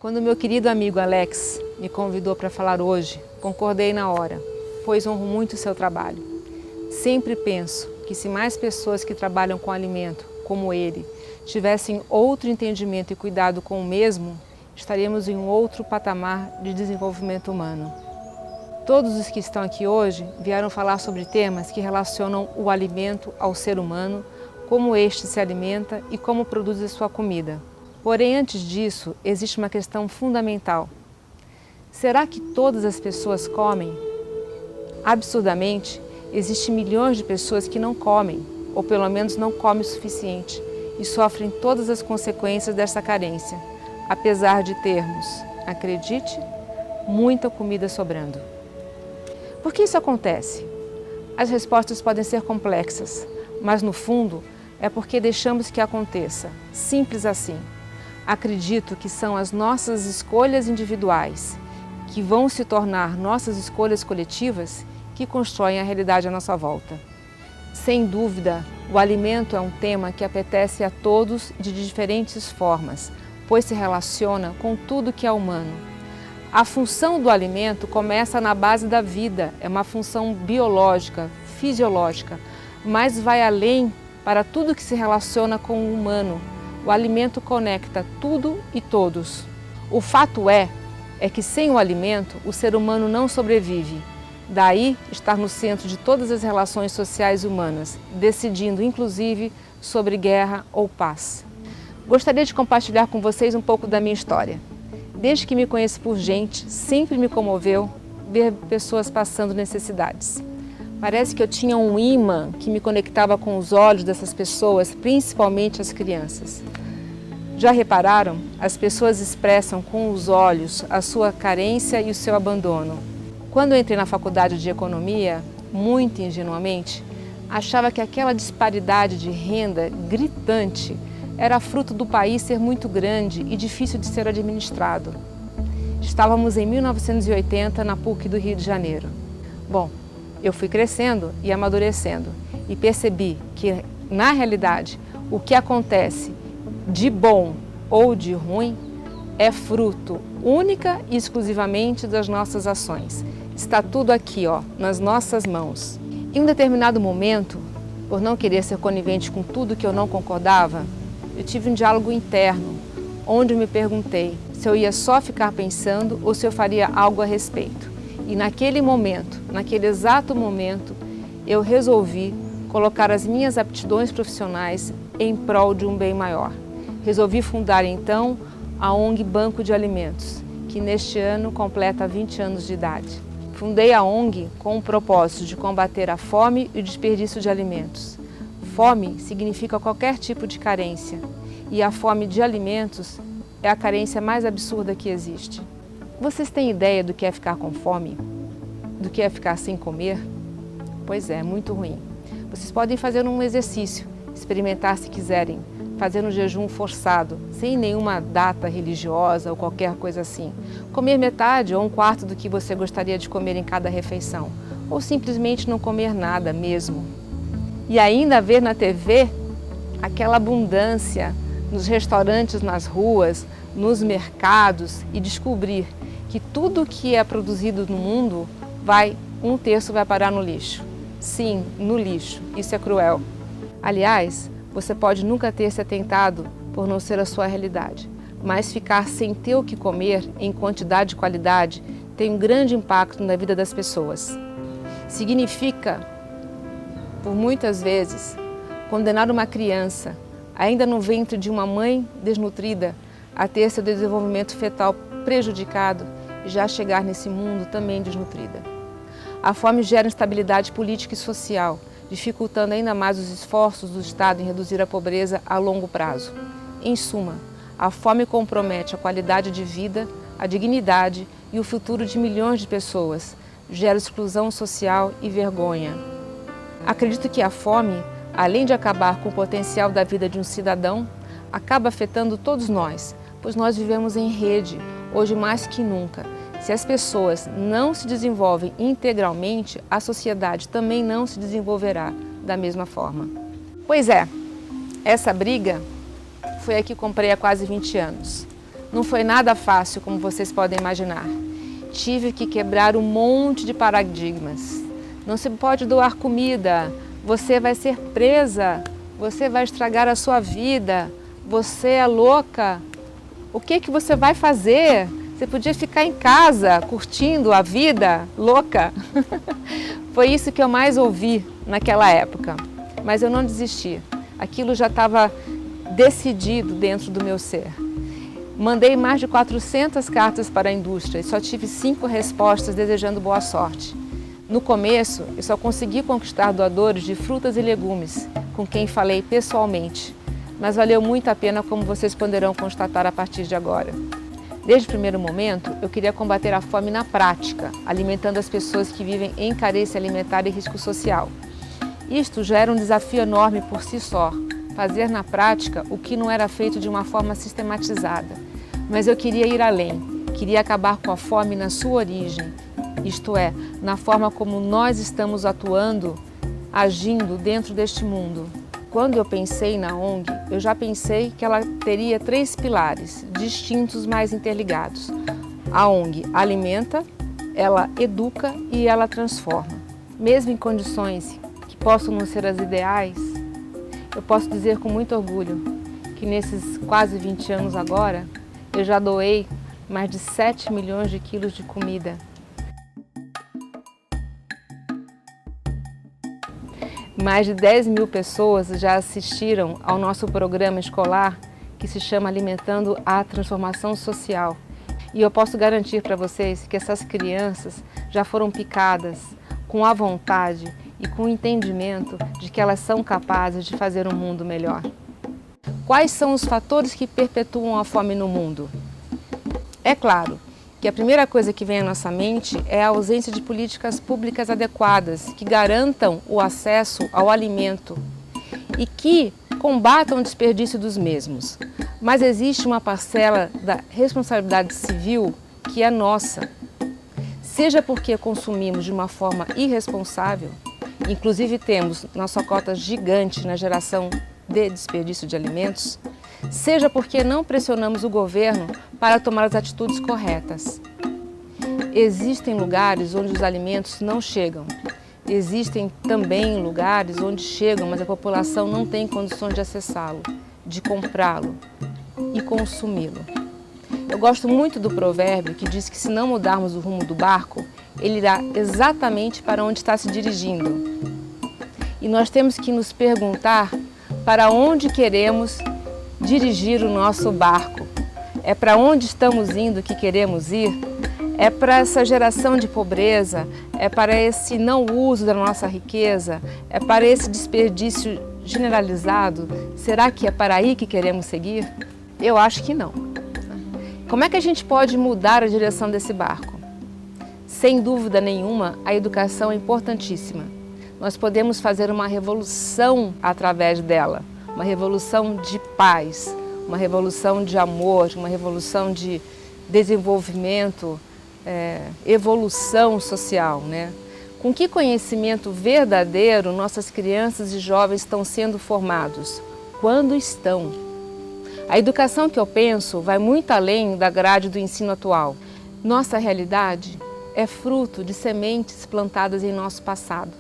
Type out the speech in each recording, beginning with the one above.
Quando meu querido amigo Alex me convidou para falar hoje, concordei na hora, pois honro muito o seu trabalho. Sempre penso que se mais pessoas que trabalham com alimento, como ele, tivessem outro entendimento e cuidado com o mesmo, estaríamos em outro patamar de desenvolvimento humano. Todos os que estão aqui hoje vieram falar sobre temas que relacionam o alimento ao ser humano, como este se alimenta e como produz a sua comida. Porém, antes disso, existe uma questão fundamental. Será que todas as pessoas comem? Absurdamente, existem milhões de pessoas que não comem, ou pelo menos não comem o suficiente, e sofrem todas as consequências dessa carência, apesar de termos, acredite, muita comida sobrando. Por que isso acontece? As respostas podem ser complexas, mas no fundo é porque deixamos que aconteça, simples assim. Acredito que são as nossas escolhas individuais, que vão se tornar nossas escolhas coletivas, que constroem a realidade à nossa volta. Sem dúvida, o alimento é um tema que apetece a todos de diferentes formas, pois se relaciona com tudo que é humano. A função do alimento começa na base da vida, é uma função biológica, fisiológica, mas vai além para tudo que se relaciona com o humano. O alimento conecta tudo e todos. O fato é que sem o alimento o ser humano não sobrevive. Daí estar no centro de todas as relações sociais humanas, decidindo inclusive sobre guerra ou paz. Gostaria de compartilhar com vocês um pouco da minha história. Desde que me conheço por gente, sempre me comoveu ver pessoas passando necessidades. Parece que eu tinha um imã que me conectava com os olhos dessas pessoas, principalmente as crianças. Já repararam? As pessoas expressam com os olhos a sua carência e o seu abandono. Quando eu entrei na faculdade de economia, muito ingenuamente, achava que aquela disparidade de renda gritante era fruto do país ser muito grande e difícil de ser administrado. Estávamos em 1980 na PUC do Rio de Janeiro. Bom, eu fui crescendo e amadurecendo e percebi que, na realidade, o que acontece de bom ou de ruim é fruto única e exclusivamente das nossas ações. Está tudo aqui, ó, nas nossas mãos. Em um determinado momento, por não querer ser conivente com tudo que eu não concordava, eu tive um diálogo interno, onde eu me perguntei se eu ia só ficar pensando ou se eu faria algo a respeito. E naquele momento, naquele exato momento, eu resolvi colocar as minhas aptidões profissionais em prol de um bem maior. Resolvi fundar então a ONG Banco de Alimentos, que neste ano completa 20 anos de idade. Fundei a ONG com o propósito de combater a fome e o desperdício de alimentos. Fome significa qualquer tipo de carência, e a fome de alimentos é a carência mais absurda que existe. Vocês têm ideia do que é ficar com fome? Do que é ficar sem comer? Pois é, muito ruim. Vocês podem fazer um exercício, experimentar se quiserem, fazer um jejum forçado, sem nenhuma data religiosa ou qualquer coisa assim. Comer metade ou um quarto do que você gostaria de comer em cada refeição, ou simplesmente não comer nada mesmo. E ainda ver na TV aquela abundância nos restaurantes, nas ruas, nos mercados e descobrir que tudo que é produzido no mundo, um terço vai parar no lixo. Sim, no lixo. Isso é cruel. Aliás, você pode nunca ter se atentado por não ser a sua realidade, mas ficar sem ter o que comer em quantidade e qualidade tem um grande impacto na vida das pessoas. Significa, por muitas vezes, condenar uma criança, ainda no ventre de uma mãe desnutrida, a ter seu desenvolvimento fetal prejudicado e já chegar nesse mundo também desnutrida. A fome gera instabilidade política e social, dificultando ainda mais os esforços do Estado em reduzir a pobreza a longo prazo. Em suma, a fome compromete a qualidade de vida, a dignidade e o futuro de milhões de pessoas, gera exclusão social e vergonha. Acredito que a fome, além de acabar com o potencial da vida de um cidadão, acaba afetando todos nós, pois nós vivemos em rede, hoje mais que nunca. Se as pessoas não se desenvolvem integralmente, a sociedade também não se desenvolverá da mesma forma. Pois é, essa briga foi a que comprei há quase 20 anos. Não foi nada fácil, como vocês podem imaginar. Tive que quebrar um monte de paradigmas. Não se pode doar comida, você vai ser presa, você vai estragar a sua vida, você é louca. O que você vai fazer? Você podia ficar em casa, curtindo a vida, louca. Foi isso que eu mais ouvi naquela época, mas eu não desisti. Aquilo já estava decidido dentro do meu ser. Mandei mais de 400 cartas para a indústria e só tive 5 respostas desejando boa sorte. No começo, eu só consegui conquistar doadores de frutas e legumes, com quem falei pessoalmente, mas valeu muito a pena, como vocês poderão constatar a partir de agora. Desde o primeiro momento, eu queria combater a fome na prática, alimentando as pessoas que vivem em carência alimentar e risco social. Isto já era um desafio enorme por si só, fazer na prática o que não era feito de uma forma sistematizada. Mas eu queria ir além, queria acabar com a fome na sua origem, isto é, na forma como nós estamos atuando, agindo dentro deste mundo. Quando eu pensei na ONG, eu já pensei que ela teria 3 pilares, distintos, mas interligados. A ONG alimenta, ela educa e ela transforma. Mesmo em condições que possam não ser as ideais, eu posso dizer com muito orgulho que nesses quase 20 anos agora, eu já doei mais de 7 milhões de quilos de comida. Mais de 10 mil pessoas já assistiram ao nosso programa escolar que se chama Alimentando a Transformação Social. E eu posso garantir para vocês que essas crianças já foram picadas com a vontade e com o entendimento de que elas são capazes de fazer um mundo melhor. Quais são os fatores que perpetuam a fome no mundo? É claro que a primeira coisa que vem à nossa mente é a ausência de políticas públicas adequadas que garantam o acesso ao alimento e que combatam o desperdício dos mesmos. Mas existe uma parcela da responsabilidade civil que é nossa, seja porque consumimos de uma forma irresponsável, inclusive temos nossa cota gigante na geração de desperdício de alimentos, seja porque não pressionamos o governo para tomar as atitudes corretas. Existem lugares onde os alimentos não chegam. Existem também lugares onde chegam, mas a população não tem condições de acessá-lo, de comprá-lo e consumi-lo. Eu gosto muito do provérbio que diz que se não mudarmos o rumo do barco, ele irá exatamente para onde está se dirigindo. E nós temos que nos perguntar para onde queremos dirigir o nosso barco. É para onde estamos indo que queremos ir? É para essa geração de pobreza? É para esse não uso da nossa riqueza? É para esse desperdício generalizado? Será que é para aí que queremos seguir? Eu acho que não. Como é que a gente pode mudar a direção desse barco? Sem dúvida nenhuma, a educação é importantíssima. Nós podemos fazer uma revolução através dela, uma revolução de paz, uma revolução de amor, uma revolução de desenvolvimento, evolução social, né? Com que conhecimento verdadeiro nossas crianças e jovens estão sendo formados? Quando estão? A educação que eu penso vai muito além da grade do ensino atual. Nossa realidade é fruto de sementes plantadas em nosso passado.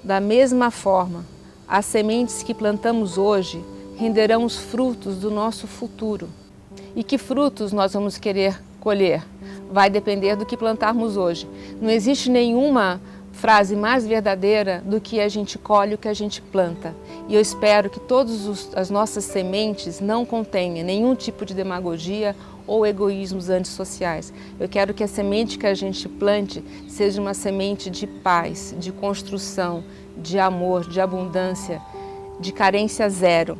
Da mesma forma, as sementes que plantamos hoje renderão os frutos do nosso futuro. E que frutos nós vamos querer colher? Vai depender do que plantarmos hoje. Não existe nenhuma frase mais verdadeira do que a gente colhe o que a gente planta. E eu espero que todas as nossas sementes não contenham nenhum tipo de demagogia ou egoísmos antissociais. Eu quero que a semente que a gente plante seja uma semente de paz, de construção, de amor, de abundância, de carência zero.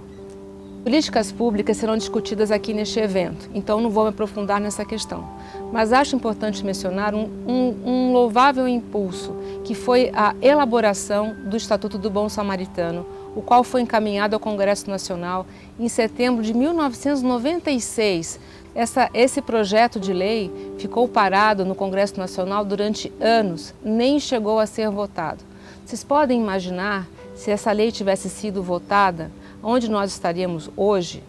Políticas públicas serão discutidas aqui neste evento, então não vou me aprofundar nessa questão. Mas acho importante mencionar um louvável impulso, que foi a elaboração do Estatuto do Bom Samaritano, o qual foi encaminhado ao Congresso Nacional em setembro de 1996. Esse projeto de lei ficou parado no Congresso Nacional durante anos, nem chegou a ser votado. Vocês podem imaginar, se essa lei tivesse sido votada, onde nós estaríamos hoje?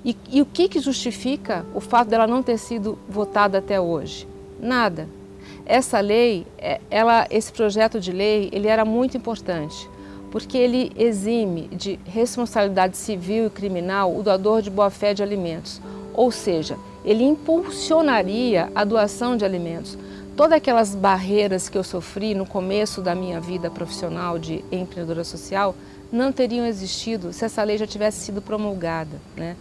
E o que justifica o fato dela não ter sido votada até hoje? Nada. Essa lei, esse projeto de lei, ele era muito importante, porque ele exime de responsabilidade civil e criminal o doador de boa-fé de alimentos, ou seja, ele impulsionaria a doação de alimentos. Todas aquelas barreiras que eu sofri no começo da minha vida profissional de empreendedora social não teriam existido se essa lei já tivesse sido promulgada, né?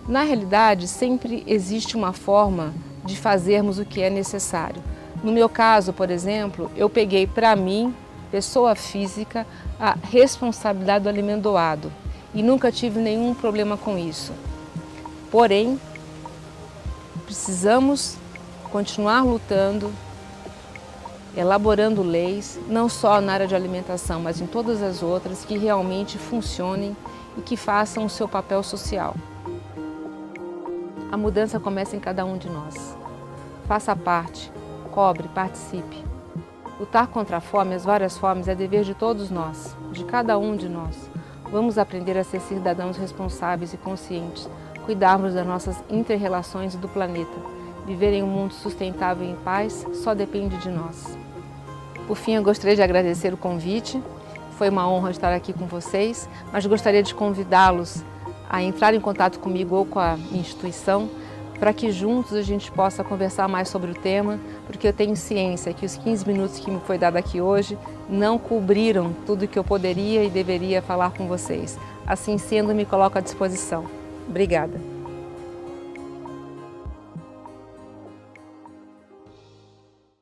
Na realidade, sempre existe uma forma de fazermos o que é necessário. No meu caso, por exemplo, eu peguei para mim, pessoa física, a responsabilidade do alimento doado e nunca tive nenhum problema com isso. Porém, precisamos continuar lutando, elaborando leis, não só na área de alimentação, mas em todas as outras, que realmente funcionem e que façam o seu papel social. A mudança começa em cada um de nós. Faça parte, cobre, participe. Lutar contra a fome, as várias fomes, é dever de todos nós, de cada um de nós. Vamos aprender a ser cidadãos responsáveis e conscientes, cuidarmos das nossas inter-relações e do planeta. Viver em um mundo sustentável e em paz só depende de nós. Por fim, eu gostaria de agradecer o convite. Foi uma honra estar aqui com vocês, mas gostaria de convidá-los a entrar em contato comigo ou com a minha instituição, para que juntos a gente possa conversar mais sobre o tema, porque eu tenho ciência que os 15 minutos que me foi dado aqui hoje não cobriram tudo que eu poderia e deveria falar com vocês. Assim sendo, me coloco à disposição. Obrigada.